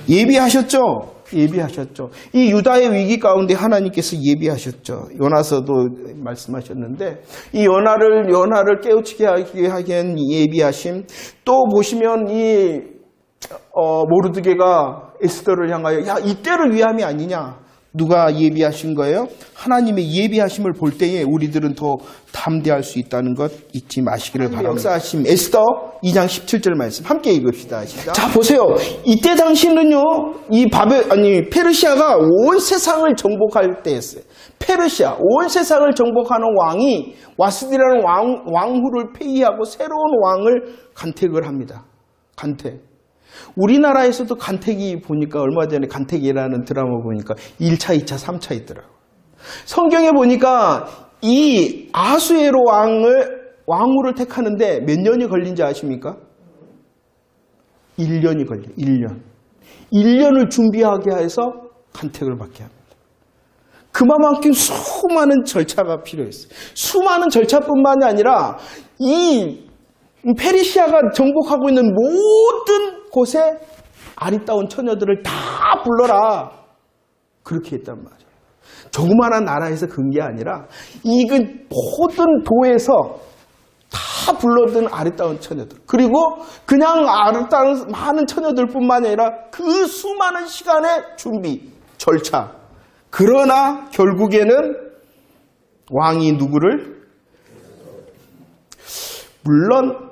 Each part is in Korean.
예비하셨죠? 예비하셨죠. 이 유다의 위기 가운데 하나님께서 예비하셨죠. 요나서도 말씀하셨는데 이 요나를 깨우치게 하기 위한 예비하심. 또 보시면 이 모르드게가 에스더를 향하여 야 이때를 위함이 아니냐. 누가 예비하신 거예요? 하나님의 예비하심을 볼 때에 우리들은 더 담대할 수 있다는 것 잊지 마시기를 바랍니다. 역사하심 에스더 2장 17절 말씀 함께 읽읍시다. 시작. 자 보세요. 이때 당시는요. 이 페르시아가 온 세상을 정복할 때였어요. 페르시아 온 세상을 정복하는 왕이 와스디라는 왕후를 폐위하고 새로운 왕을 간택을 합니다. 간택. 우리나라에서도 간택이 보니까 얼마 전에 간택이라는 드라마 보니까 1차, 2차, 3차 있더라고요. 성경에 보니까 이 아수에로 왕후를 택하는데 몇 년이 걸린지 아십니까? 1년이 걸려요. 1년. 1년을 준비하게 해서 간택을 받게 합니다. 그만큼 수많은 절차가 필요했어요. 수많은 절차뿐만이 아니라 이 페르시아가 정복하고 있는 모든 곳에 아리따운 처녀들을 다 불러라. 그렇게 했단 말이에요. 조그마한 나라에서 그런 게 아니라 이건 모든 도에서 다 불러든 아리따운 처녀들. 그리고 그냥 아리따운 많은 처녀들뿐만 아니라 그 수많은 시간의 준비, 절차. 그러나 결국에는 왕이 누구를? 물론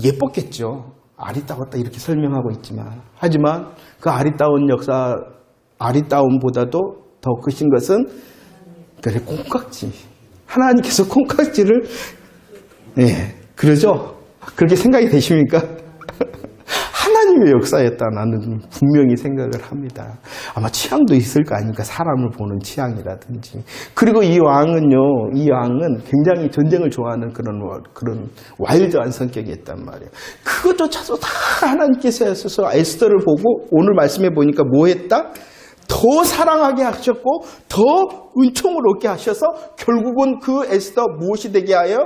예뻤겠죠. 아리따웠다 이렇게 설명하고 있지만 하지만 그 아리따운 역사 아리따움보다도 더 크신 것은 그래 콩깍지 하나님께서 콩깍지를 그러죠? 그렇게 생각이 되십니까? 하나님의 역사였다 나는 분명히 생각을 합니다. 아마 취향도 있을 거 아닙니까? 사람을 보는 취향이라든지. 그리고 이 왕은 굉장히 전쟁을 좋아하는 그런 와일드한 성격이었단 말이에요. 그것조차도 다 하나님께서 하셔서 에스더를 보고 오늘 말씀해 보니까 뭐 했다? 더 사랑하게 하셨고 더 은총을 얻게 하셔서 결국은 그 에스더 무엇이 되게 하여?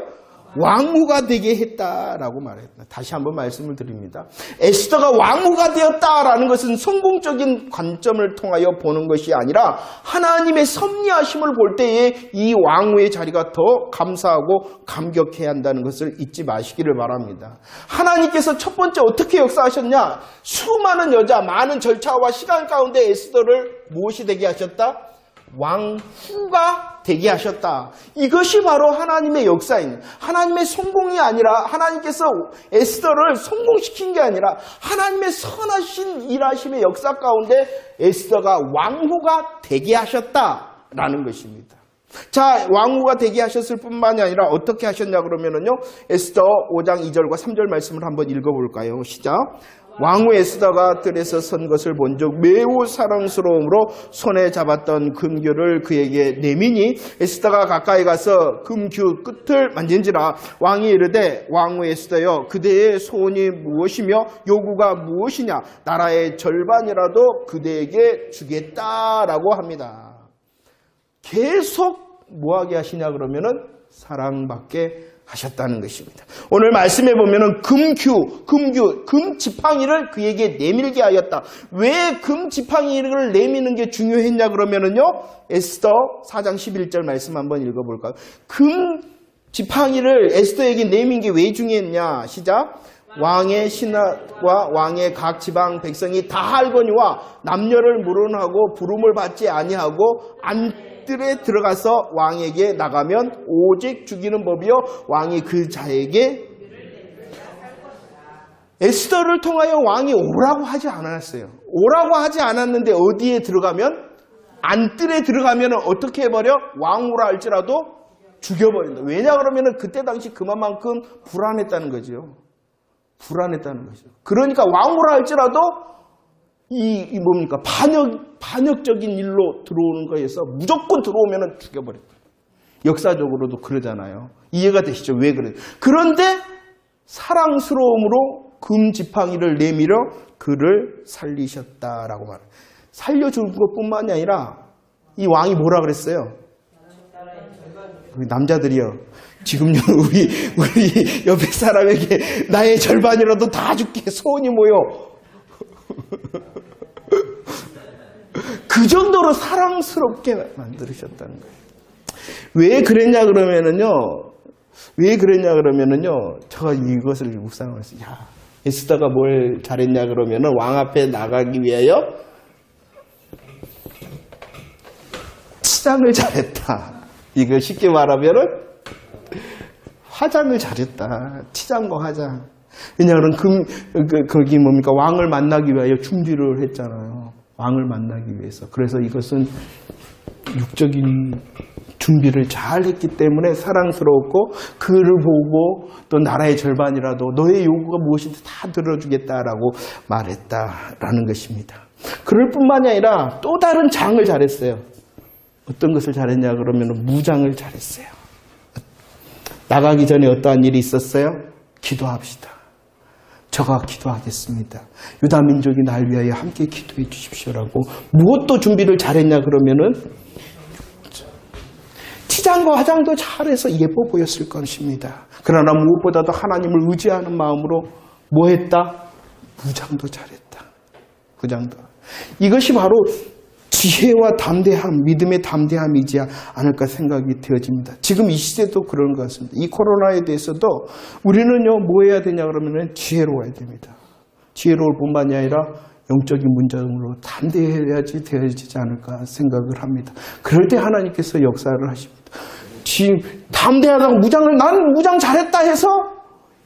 왕후가 되게 했다라고 말했다. 다시 한번 말씀을 드립니다. 에스더가 왕후가 되었다라는 것은 성공적인 관점을 통하여 보는 것이 아니라 하나님의 섭리하심을 볼 때에 이 왕후의 자리가 더 감사하고 감격해야 한다는 것을 잊지 마시기를 바랍니다. 하나님께서 첫 번째 어떻게 역사하셨냐? 수많은 여자, 많은 절차와 시간 가운데 에스더를 무엇이 되게 하셨다? 왕후가 되게 하셨다. 이것이 바로 하나님의 역사인 하나님의 성공이 아니라 하나님께서 에스더를 성공시킨 게 아니라 하나님의 선하신 일하심의 역사 가운데 에스더가 왕후가 되게 하셨다라는 것입니다. 자, 왕후가 되게 하셨을 뿐만이 아니라 어떻게 하셨냐 그러면은요. 에스더 5장 2절과 3절 말씀을 한번 읽어볼까요? 시작. 왕후 에스더가 뜰에서 선 것을 본즉 매우 사랑스러움으로 손에 잡았던 금규를 그에게 내미니 에스더가 가까이 가서 금규 끝을 만진지라 왕이 이르되 왕후 에스더여 그대의 소원이 무엇이며 요구가 무엇이냐 나라의 절반이라도 그대에게 주겠다라고 합니다. 계속 뭐하게 하시냐 그러면은 사랑받게 하셨다는 것입니다. 오늘 말씀해 보면은 금 지팡이를 그에게 내밀게 하였다. 왜 금 지팡이를 내미는 게 중요했냐 그러면은요. 에스더 4장 11절 말씀 한번 읽어볼까요? 금 지팡이를 에스더에게 내민 게 왜 중요했냐? 시작. 왕의 신하와 왕의 각 지방 백성이 다 알거니와 남녀를 물어하고 부름을 받지 아니하고 뜰에 들어가서 왕에게 나가면 오직 죽이는 법이요 왕이 그 자에게 에스더를 통하여 왕이 오라고 하지 않았어요. 오라고 하지 않았는데 어디에 들어가면 안뜰에 들어가면 어떻게 해버려? 왕후라 할지라도 죽여버린다. 왜냐 그러면 그때 당시 그만큼 불안했다는 거죠. 불안했다는 거죠. 그러니까 왕후라 할지라도 이 뭡니까? 반역적인 일로 들어오는 거에서 무조건 들어오면 죽여버렸다. 역사적으로도 그러잖아요. 이해가 되시죠? 왜 그래요? 그런데 사랑스러움으로 금지팡이를 내밀어 그를 살리셨다라고 말해요. 살려준 것뿐만이 아니라 이 왕이 뭐라 그랬어요? 남자들이요. 지금 우리 옆에 사람에게 나의 절반이라도 다 줄게. 소원이 뭐요? 그 정도로 사랑스럽게 만들으셨다는 거예요. 왜 그랬냐 그러면은요, 제가 이것을 묵상을 했어요. 야, 에스더가 뭘 잘했냐 그러면은 왕 앞에 나가기 위하여 치장을 잘했다. 이거 쉽게 말하면은 화장을 잘했다. 치장과 화장. 왜냐하면 거기 뭡니까? 왕을 만나기 위하여 준비를 했잖아요. 왕을 만나기 위해서. 그래서 이것은 육적인 준비를 잘 했기 때문에 사랑스러웠고, 그를 보고 또 나라의 절반이라도 너의 요구가 무엇인지 다 들어주겠다라고 말했다라는 것입니다. 그럴 뿐만이 아니라 또 다른 장을 잘했어요. 어떤 것을 잘했냐 그러면 무장을 잘했어요. 나가기 전에 어떠한 일이 있었어요? 기도합시다. 저가 기도하겠습니다. 유다 민족이 날 위하여 함께 기도해 주십시오라고. 무엇도 준비를 잘했냐 그러면은 치장과 화장도 잘해서 예뻐 보였을 것입니다. 그러나 무엇보다도 하나님을 의지하는 마음으로 뭐 했다? 무장도 잘했다. 무장도. 이것이 바로 지혜와 담대함, 믿음의 담대함이지 않을까 생각이 되어집니다. 지금 이 시대도 그런 것 같습니다. 이 코로나에 대해서도 우리는요, 뭐 해야 되냐 그러면 지혜로워야 됩니다. 지혜로울 뿐만이 아니라 영적인 문장으로 담대해야지 되어지지 않을까 생각을 합니다. 그럴 때 하나님께서 역사를 하십니다. 지금 담대하다고 난 무장 잘했다 해서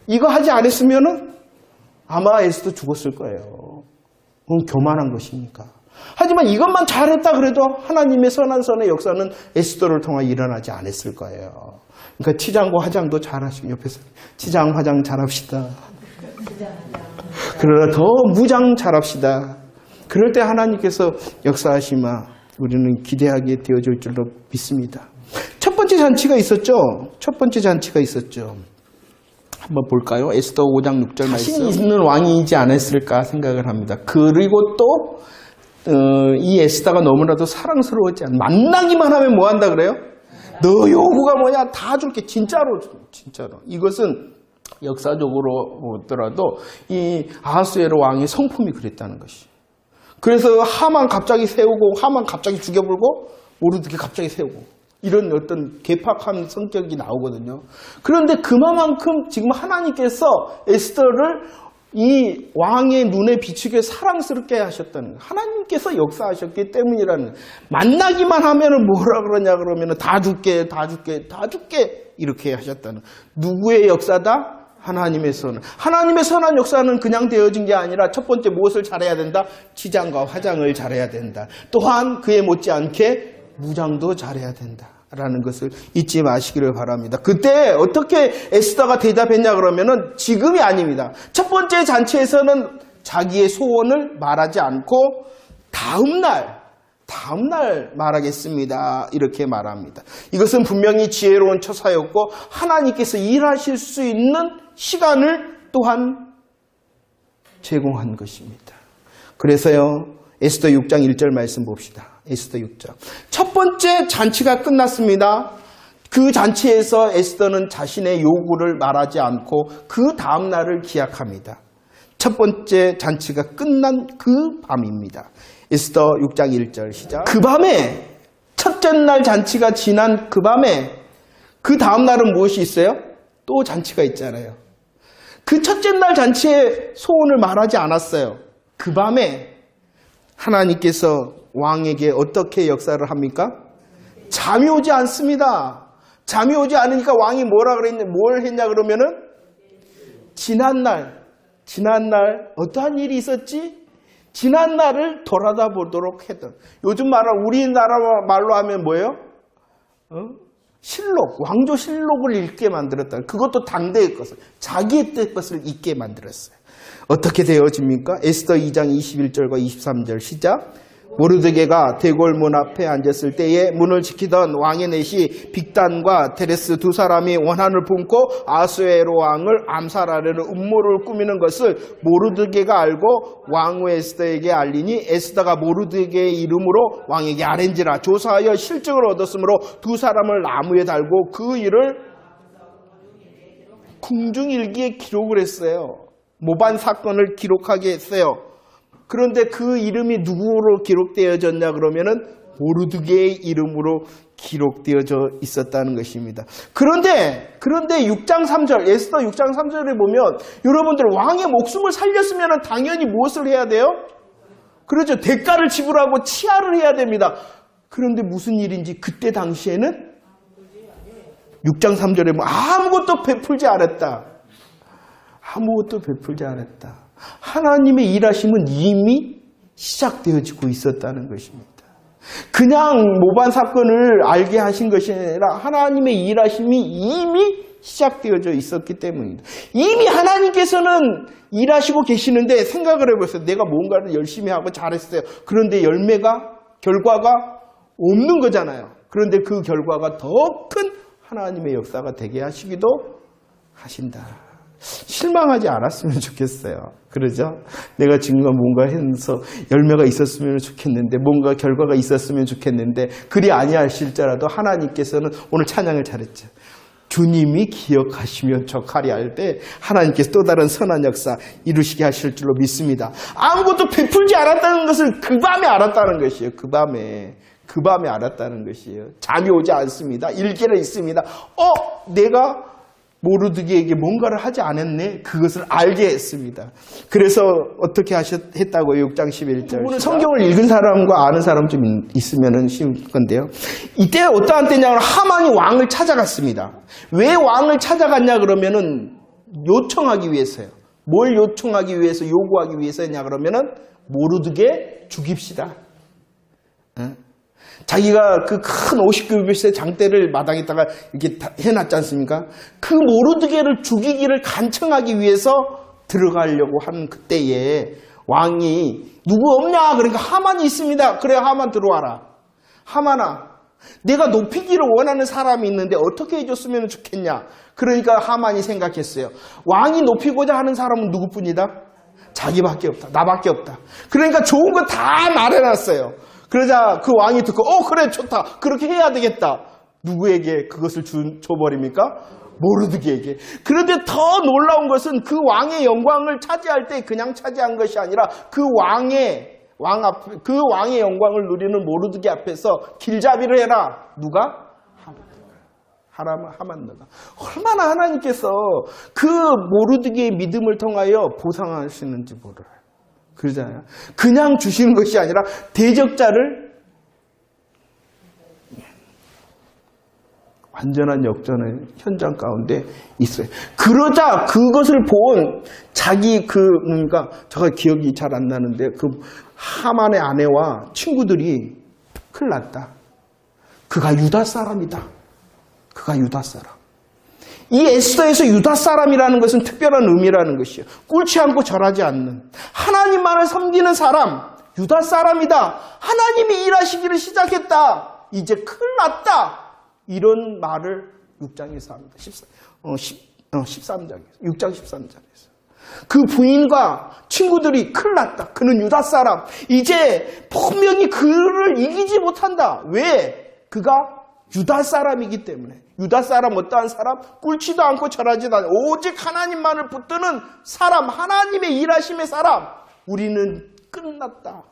이거 하지 않았으면은 아마 에스더 죽었을 거예요. 그건 교만한 것이니까. 하지만 이것만 잘했다 그래도 하나님의 선한 선의 역사는 에스더를 통해 일어나지 않았을 거예요. 그러니까 치장과 화장도 잘하시고, 옆에서 치장, 화장 잘합시다. 그러나 더 무장 잘합시다. 그럴 때 하나님께서 역사하시마 우리는 기대하게 되어질 줄로 믿습니다. 첫 번째 잔치가 있었죠. 한번 볼까요? 에스더 5장 6절 말씀. 자신 있는 왕이지 않았을까 생각을 합니다. 그리고 또 이 에스더가 너무나도 사랑스러웠지 않나. 만나기만 하면 뭐 한다 그래요? 너 요구가 뭐냐? 다 줄게. 진짜로. 이것은 역사적으로 보더라도 이 아하수에로 왕의 성품이 그랬다는 것이. 그래서 하만 갑자기 세우고, 하만 갑자기 죽여불고, 모르드게 갑자기 세우고, 이런 어떤 괴팍한 성격이 나오거든요. 그런데 그만큼 지금 하나님께서 에스더를 이 왕의 눈에 비추게 사랑스럽게 하셨다는 거예요. 하나님께서 역사하셨기 때문이라는 거예요. 만나기만 하면은 뭐라 그러냐 그러면은 다 줄게 이렇게 하셨다는 거예요. 누구의 역사다? 하나님의 선한. 하나님의 선한 역사는 그냥 되어진 게 아니라 첫 번째 무엇을 잘해야 된다? 치장과 화장을 잘해야 된다. 또한 그에 못지않게 무장도 잘해야 된다. 라는 것을 잊지 마시기를 바랍니다. 그때 어떻게 에스더가 대답했냐 그러면은 지금이 아닙니다. 첫 번째 잔치에서는 자기의 소원을 말하지 않고 다음날 말하겠습니다. 이렇게 말합니다. 이것은 분명히 지혜로운 처사였고 하나님께서 일하실 수 있는 시간을 또한 제공한 것입니다. 그래서요, 에스더 6장 1절 말씀 봅시다. 에스더 6장. 첫 번째 잔치가 끝났습니다. 그 잔치에서 에스더는 자신의 요구를 말하지 않고 그 다음 날을 기약합니다. 첫 번째 잔치가 끝난 그 밤입니다. 에스더 6장 1절 시작. 그 밤에, 첫째 날 잔치가 지난 그 밤에 그 다음 날은 무엇이 있어요? 또 잔치가 있잖아요. 그 첫째 날 잔치에 소원을 말하지 않았어요. 그 밤에 하나님께서 왕에게 어떻게 역사를 합니까? 잠이 오지 않습니다. 잠이 오지 않으니까 왕이 뭘 했냐 그러면은 지난날 어떠한 일이 있었지? 지난날을 돌아다 보도록 했던. 요즘 우리나라 말로 하면 뭐예요? 실록, 왕조 실록을 읽게 만들었다. 그것도 당대의 것을, 자기의 때 것을 읽게 만들었어요. 어떻게 되어집니까? 에스더 2장 21절과 23절 시작. 모르드게가 대궐문 앞에 앉았을 때에 문을 지키던 왕의 넷이 빅단과 테레스 두 사람이 원한을 품고 아수에로 왕을 암살하려는 음모를 꾸미는 것을 모르드게가 알고 왕후 에스더에게 알리니 에스더가 모르드게의 이름으로 왕에게 아뢰니라. 조사하여 실적을 얻었으므로 두 사람을 나무에 달고 그 일을 궁중일기에 기록을 했어요. 모반 사건을 기록하게 했어요. 그런데 그 이름이 누구로 기록되어졌냐 그러면은 모르드게의 이름으로 기록되어져 있었다는 것입니다. 그런데 6장 3절, 에스더 6장 3절에 보면 여러분들 왕의 목숨을 살렸으면 당연히 무엇을 해야 돼요? 그렇죠. 대가를 지불하고 치하를 해야 됩니다. 그런데 무슨 일인지 그때 당시에는 6장 3절에 뭐 아무것도 베풀지 않았다. 아무것도 베풀지 않았다. 하나님의 일하심은 이미 시작되어지고 있었다는 것입니다. 그냥 모반 사건을 알게 하신 것이 아니라 하나님의 일하심이 이미 시작되어져 있었기 때문입니다. 이미 하나님께서는 일하시고 계시는데 생각을 해보세요. 내가 뭔가를 열심히 하고 잘했어요. 그런데 결과가 없는 거잖아요. 그런데 그 결과가 더 큰 하나님의 역사가 되게 하시기도 하신다. 실망하지 않았으면 좋겠어요. 그러죠? 내가 지금 뭔가 해서 열매가 있었으면 좋겠는데, 뭔가 결과가 있었으면 좋겠는데, 그리 아니하실지라도 하나님께서는 오늘 찬양을 잘했죠. 주님이 기억하시면 족하리 할 때 하나님께서 또 다른 선한 역사 이루시게 하실 줄로 믿습니다. 아무것도 베풀지 않았다는 것을 그 밤에 알았다는 것이에요. 그 밤에 알았다는 것이에요. 잠이 오지 않습니다. 일기는 있습니다. 내가 모르드게에게 뭔가를 하지 않았네. 그것을 알게 했습니다. 그래서 어떻게 했다고요? 6장 11절. 성경을 읽은 사람과 아는 사람 좀 있으면 쉬울 건데요. 이때 어떠한 때냐면 하만이 왕을 찾아갔습니다. 왜 왕을 찾아갔냐 그러면은 요청하기 위해서요. 뭘 요청하기 위해서, 요구하기 위해서냐 그러면은 모르드게 죽입시다. 자기가 그 큰 50규빗의 장대를 마당에다가 이렇게 해놨지 않습니까? 그 모르드게를 죽이기를 간청하기 위해서 들어가려고 하는 그때에 왕이 누구 없냐? 그러니까 하만이 있습니다. 그래, 하만 들어와라. 하만아, 내가 높이기를 원하는 사람이 있는데 어떻게 해줬으면 좋겠냐? 그러니까 하만이 생각했어요. 왕이 높이고자 하는 사람은 누구뿐이다? 자기밖에 없다. 나밖에 없다. 그러니까 좋은 거 다 말해놨어요. 그러자 그 왕이 듣고 그래 좋다. 그렇게 해야 되겠다. 누구에게 그것을 줘버립니까? 모르드게에게. 그런데 더 놀라운 것은 그 왕의 영광을 차지할 때 그냥 차지한 것이 아니라 그 왕의 영광을 누리는 모르드게 앞에서 길잡이를 해라. 누가? 하만너가. 얼마나 하나님께서 그 모르드게의 믿음을 통하여 보상하시는지 모르라. 그러잖아요. 그냥 주시는 것이 아니라 대적자를 완전한 역전의 현장 가운데 있어요. 그러자 그것을 본 자기 그러니까 제가 기억이 잘 안 나는데 그 하만의 아내와 친구들이 큰일 났다. 그가 유다 사람이다. 그가 유다 사람. 이 에스더에서 유다 사람이라는 것은 특별한 의미라는 것이에요. 꿇지 않고 절하지 않는 하나님만을 섬기는 사람, 유다 사람이다. 하나님이 일하시기를 시작했다. 이제 큰일 났다. 이런 말을 6장에서 합니다. 13장에서 6장 13장에서 그 부인과 친구들이 큰일 났다. 그는 유다 사람. 이제 분명히 그를 이기지 못한다. 왜? 그가 유다 사람이기 때문에. 유다 사람 어떠한 사람? 꿇지도 않고 절하지도 않고 오직 하나님만을 붙드는 사람, 하나님의 일하심의 사람. 우리는 끝났다.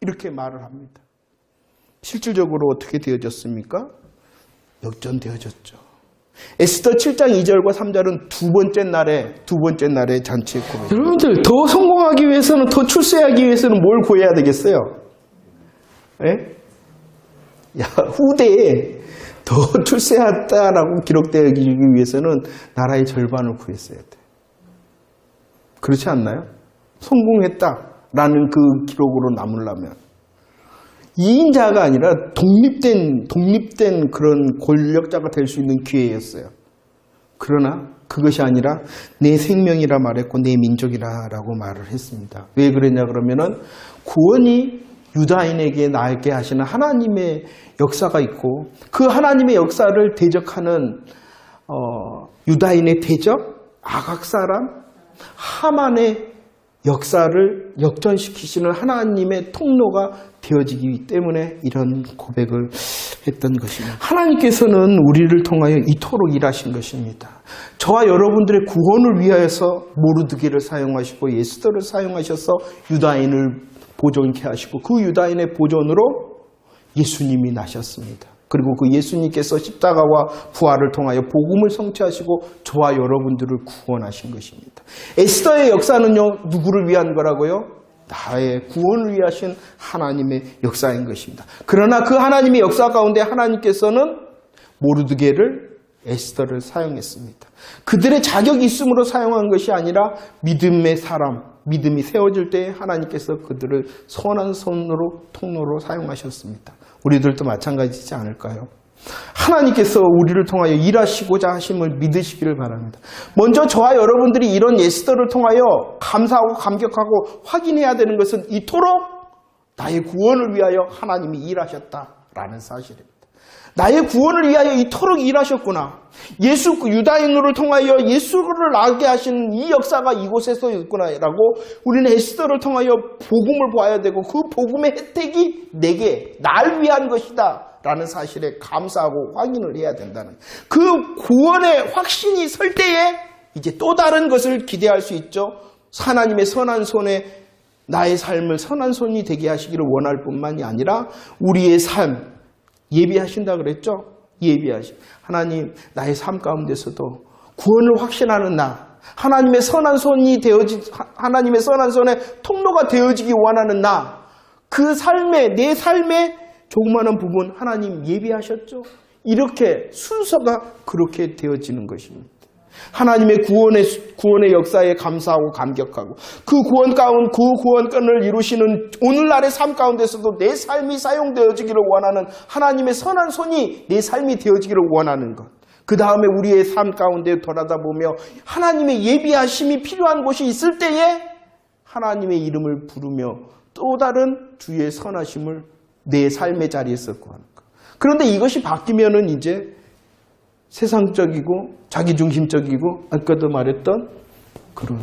이렇게 말을 합니다. 실질적으로 어떻게 되어졌습니까? 역전되어졌죠. 에스더 7장 2절과 3절은 두 번째 날에 잔치의 고백. 여러분들 더 성공하기 위해서는, 더 출세하기 위해서는 뭘 구해야 되겠어요? 예? 후대에 더 출세했다라고 기록되기 위해서는 나라의 절반을 구했어야 돼. 그렇지 않나요? 성공했다라는 그 기록으로 남으려면 2인자가 아니라 독립된 그런 권력자가 될 수 있는 기회였어요. 그러나 그것이 아니라 내 생명이라 말했고 내 민족이라라고 말을 했습니다. 왜 그랬냐 그러면은 구원이 유다인에게 나에게 하시는 하나님의 역사가 있고 그 하나님의 역사를 대적하는 유다인의 대적, 아각 사람, 하만의 역사를 역전시키시는 하나님의 통로가 되어지기 때문에 이런 고백을 했던 것입니다. 하나님께서는 우리를 통하여 이토록 일하신 것입니다. 저와 여러분들의 구원을 위하여서 모르드게를 사용하시고 에스더를 사용하셔서 유다인을 보존케 하시고 그 유다인의 보존으로 예수님이 나셨습니다. 그리고 그 예수님께서 십자가와 부활을 통하여 복음을 성취하시고 저와 여러분들을 구원하신 것입니다. 에스더의 역사는요, 누구를 위한 거라고요? 나의 구원을 위하신 하나님의 역사인 것입니다. 그러나 그 하나님의 역사 가운데 하나님께서는 모르드게를, 에스더를 사용했습니다. 그들의 자격이 있음으로 사용한 것이 아니라 믿음의 사람, 믿음이 세워질 때 하나님께서 그들을 선한 손으로, 통로로 사용하셨습니다. 우리들도 마찬가지지 않을까요? 하나님께서 우리를 통하여 일하시고자 하심을 믿으시기를 바랍니다. 먼저 저와 여러분들이 이런 에스더를 통하여 감사하고 감격하고 확인해야 되는 것은 이토록 나의 구원을 위하여 하나님이 일하셨다라는 사실입니다. 나의 구원을 위하여 이토록 일하셨구나. 유다인으로를 통하여 예수를 나게 하시는 이 역사가 이곳에서 있구나라고 우리는 에스더를 통하여 복음을 보아야 되고 그 복음의 혜택이 내게, 날 위한 것이다 라는 사실에 감사하고 확인을 해야 된다는, 그 구원의 확신이 설 때에 이제 또 다른 것을 기대할 수 있죠. 하나님의 선한 손에 나의 삶을 선한 손이 되게 하시기를 원할 뿐만이 아니라 우리의 삶, 예비하신다 그랬죠? 예비하심. 하나님, 나의 삶 가운데서도 구원을 확신하는 나, 하나님의 선한 손에 통로가 되어지기 원하는 나, 그 삶에, 내 삶의 조그마한 부분 하나님 예비하셨죠? 이렇게 순서가 그렇게 되어지는 것입니다. 하나님의 구원의 역사에 감사하고 감격하고 그 구원권을 이루시는 오늘날의 삶 가운데서도 내 삶이 사용되어지기를 원하는 하나님의 선한 손이 내 삶이 되어지기를 원하는 것. 그 다음에 우리의 삶 가운데 돌아다보며 하나님의 예비하심이 필요한 곳이 있을 때에 하나님의 이름을 부르며 또 다른 주의 선하심을 내 삶의 자리에서 구하는 것. 그런데 이것이 바뀌면은 이제 세상적이고 자기중심적이고 아까도 말했던 그런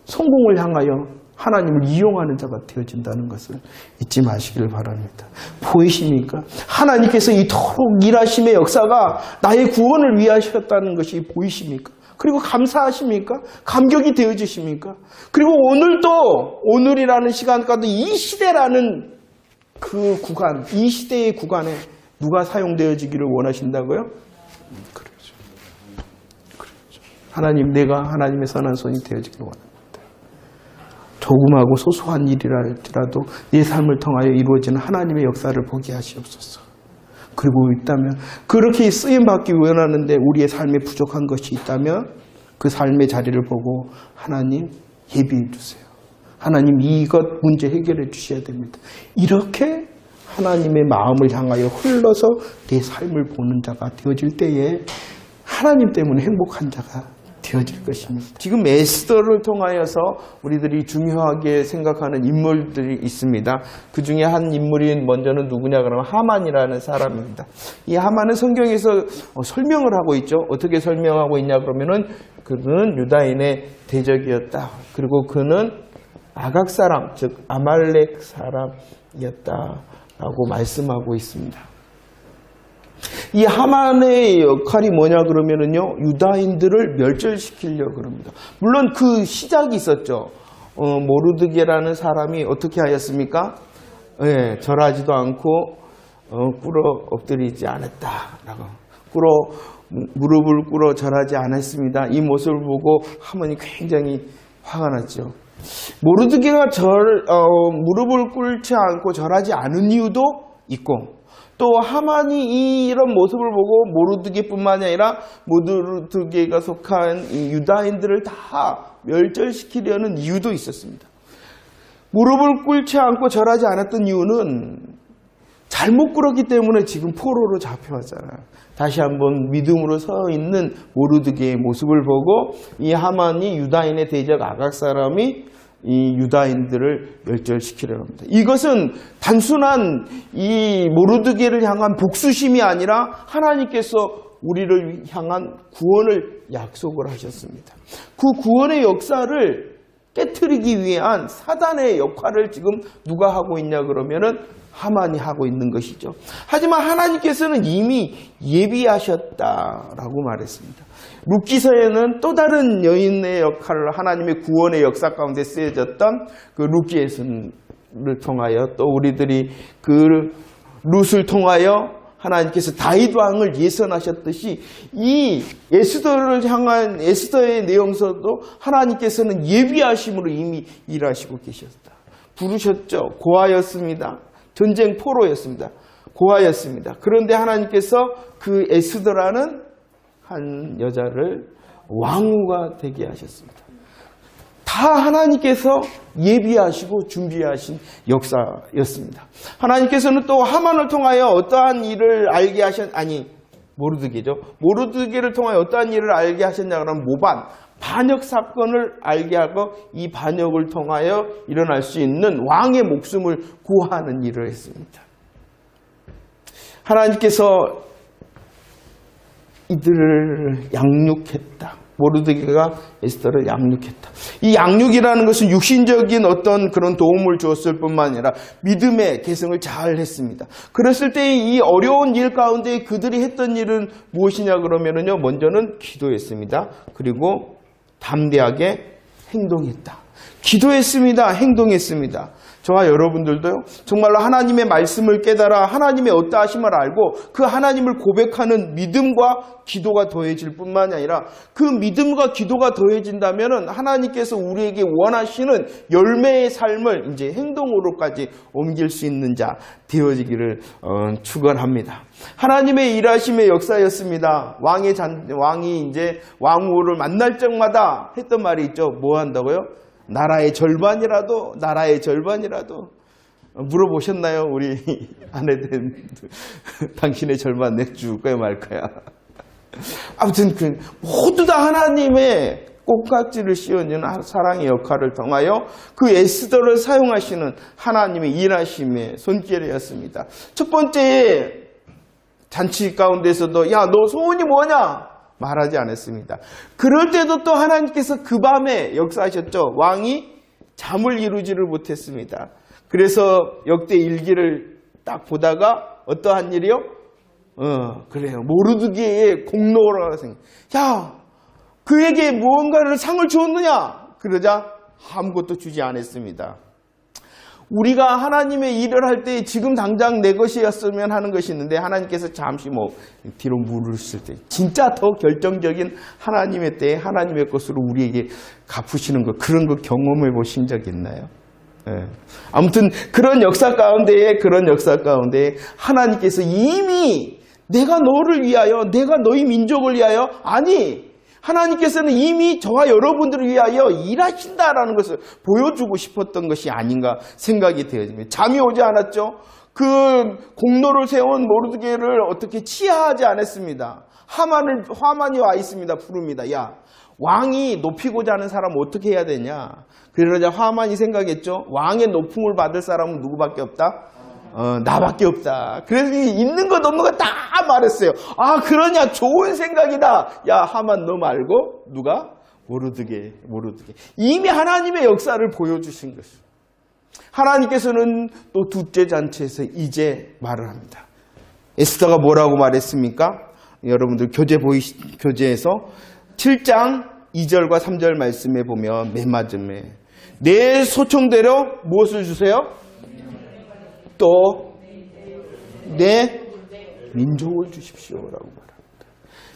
성공을 향하여 하나님을 이용하는 자가 되어진다는 것을 잊지 마시기를 바랍니다. 보이십니까? 하나님께서 이토록 일하심의 역사가 나의 구원을 위하셨다는 것이 보이십니까? 그리고 감사하십니까? 감격이 되어지십니까? 그리고 오늘이라는 시간까지 이 시대라는 그 구간, 이 시대의 구간에 누가 사용되어지기를 원하신다고요? 그렇죠. 하나님, 내가 하나님의 선한 손이 되어지기를 원합니다. 조금하고 소소한 일이랄지라도 내 삶을 통하여 이루어지는 하나님의 역사를 보게 하시옵소서. 그리고 있다면, 그렇게 쓰임받기 원하는데 우리의 삶에 부족한 것이 있다면 그 삶의 자리를 보고 하나님 예비해 주세요. 하나님 이것 문제 해결해 주셔야 됩니다. 이렇게 하나님의 마음을 향하여 흘러서 내 삶을 보는 자가 되어질 때에 하나님 때문에 행복한 자가 되어질 것입니다. 지금 에스더를 통하여서 우리들이 중요하게 생각하는 인물들이 있습니다. 그 중에 한 인물이 먼저는 누구냐 그러면 하만이라는 사람입니다. 이 하만은 성경에서 설명을 하고 있죠. 어떻게 설명하고 있냐 그러면은 그는 유다인의 대적이었다. 그리고 그는 아각 사람, 즉 아말렉 사람이었다라고 말씀하고 있습니다. 이 하만의 역할이 뭐냐 그러면은요, 유다인들을 멸절시키려고 그럽니다. 물론 그 시작이 있었죠. 모르드게라는 사람이 어떻게 하였습니까? 예, 절하지도 않고 꿇어 엎드리지 않았다라고. 무릎을 꿇어 절하지 않았습니다. 이 모습을 보고 하만이 굉장히 화가 났죠. 모르드게가 무릎을 꿇지 않고 절하지 않은 이유도 있고, 또 하만이 이런 모습을 보고 모르드게뿐만이 아니라 모르드게가 속한 이 유다인들을 다 멸절시키려는 이유도 있었습니다. 무릎을 꿇지 않고 절하지 않았던 이유는 잘못 꿇었기 때문에 지금 포로로 잡혀왔잖아요. 다시 한번 믿음으로 서 있는 모르드게의 모습을 보고 이 하만이 유다인의 대적 아각 사람이 이 유다인들을 멸절시키려고 합니다. 이것은 단순한 이 모르드게를 향한 복수심이 아니라 하나님께서 우리를 향한 구원을 약속을 하셨습니다. 그 구원의 역사를 깨트리기 위한 사단의 역할을 지금 누가 하고 있냐 그러면은 하만이 하고 있는 것이죠. 하지만 하나님께서는 이미 예비하셨다라고 말했습니다. 룻기서에는 또 다른 여인의 역할을 하나님의 구원의 역사 가운데 쓰여졌던 그 룻기에서는 통하여 또 우리들이 그 룻을 통하여 하나님께서 다윗 왕을 예선하셨듯이 이 에스더를 향한 에스더의 내용서도 하나님께서는 예비하심으로 이미 일하시고 계셨다. 부르셨죠. 고아였습니다. 전쟁 포로였습니다. 고아였습니다. 그런데 하나님께서 그 에스더라는 한 여자를 왕후가 되게 하셨습니다. 다 하나님께서 예비하시고 준비하신 역사였습니다. 하나님께서는 또 하만을 통하여 어떠한 일을 알게 모르드게죠. 모르드게를 통하여 어떠한 일을 알게 하셨냐 그러면 모반, 반역 사건을 알게 하고 이 반역을 통하여 일어날 수 있는 왕의 목숨을 구하는 일을 했습니다. 하나님께서 이들을 양육했다. 모르드게가 에스더를 양육했다. 이 양육이라는 것은 육신적인 어떤 그런 도움을 주었을 뿐만 아니라 믿음의 개성을 잘 했습니다. 그랬을 때 이 어려운 일 가운데 그들이 했던 일은 무엇이냐 그러면요, 먼저는 기도했습니다. 그리고 담대하게 행동했다. 기도했습니다. 행동했습니다. 저와 여러분들도요, 정말로 하나님의 말씀을 깨달아 하나님의 어떠하심을 알고 그 하나님을 고백하는 믿음과 기도가 더해질 뿐만이 아니라 그 믿음과 기도가 더해진다면 하나님께서 우리에게 원하시는 열매의 삶을 이제 행동으로까지 옮길 수 있는 자 되어지기를 축원합니다. 하나님의 일하심의 역사였습니다. 왕이 이제 왕후를 만날 적마다 했던 말이 있죠. 뭐 한다고요? 나라의 절반이라도 물어보셨나요? 우리 아내들 당신의 절반 내줄 거야 말 거야. 아무튼 모두 다 하나님의 꽃깍지를 씌워주는 사랑의 역할을 통하여 그 에스더를 사용하시는 하나님의 일하심의 손길이었습니다. 첫 번째 잔치 가운데서도 야, 너 소원이 뭐냐? 말하지 않았습니다. 그럴 때도 또 하나님께서 그 밤에 역사하셨죠. 왕이 잠을 이루지를 못했습니다. 그래서 역대 일기를 딱 보다가 어떠한 일이요? 그래요. 모르드게의 공로라고 생각. 야, 그에게 무언가를 상을 주었느냐? 그러자 아무것도 주지 않았습니다. 우리가 하나님의 일을 할 때 지금 당장 내 것이었으면 하는 것이 있는데 하나님께서 잠시 뒤로 물으실 때 진짜 더 결정적인 하나님의 때에 하나님의 것으로 우리에게 갚으시는 것, 그런 거 경험해 보신 적 있나요? 네. 아무튼 그런 역사 가운데 하나님께서 이미 내가 너를 위하여, 내가 너희 민족을 위하여, 아니 하나님께서는 이미 저와 여러분들을 위하여 일하신다라는 것을 보여주고 싶었던 것이 아닌가 생각이 되어집니다. 잠이 오지 않았죠? 그 공로를 세운 모르드게를 어떻게 치하하지 않았습니다. 하만이 와 있습니다. 부릅니다. 야, 왕이 높이고자 하는 사람은 어떻게 해야 되냐? 그러자 하만이 생각했죠. 왕의 높음을 받을 사람은 누구밖에 없다? 나밖에 없다. 그래서 있는 것 없는 거 다 말했어요. 아, 그러냐? 좋은 생각이다. 야, 하만 너 말고 누가? 모르드게. 이미 하나님의 역사를 보여주신 것이죠. 하나님께서는 또 둘째 잔치에서 이제 말을 합니다. 에스더가 뭐라고 말했습니까? 여러분들 교재에서 7장 2절과 3절 말씀에 보면 맨 마지막에 내 소청대로 무엇을 주세요? 또 내 민족을 주십시오라고 말합니다.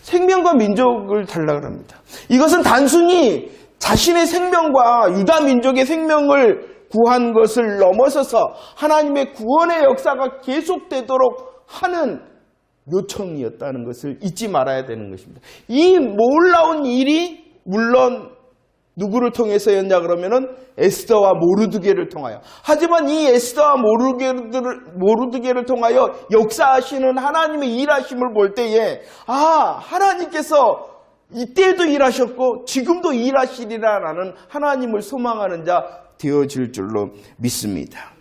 생명과 민족을 달라고 합니다. 이것은 단순히 자신의 생명과 유다 민족의 생명을 구한 것을 넘어서서 하나님의 구원의 역사가 계속되도록 하는 요청이었다는 것을 잊지 말아야 되는 것입니다. 이 놀라운 일이 물론 누구를 통해서였냐 그러면은 에스더와 모르드게를 통하여. 하지만 이 에스더와 모르드게를 통하여 역사하시는 하나님의 일하심을 볼 때에 하나님께서 이때도 일하셨고 지금도 일하시리라라는 하나님을 소망하는 자 되어질 줄로 믿습니다.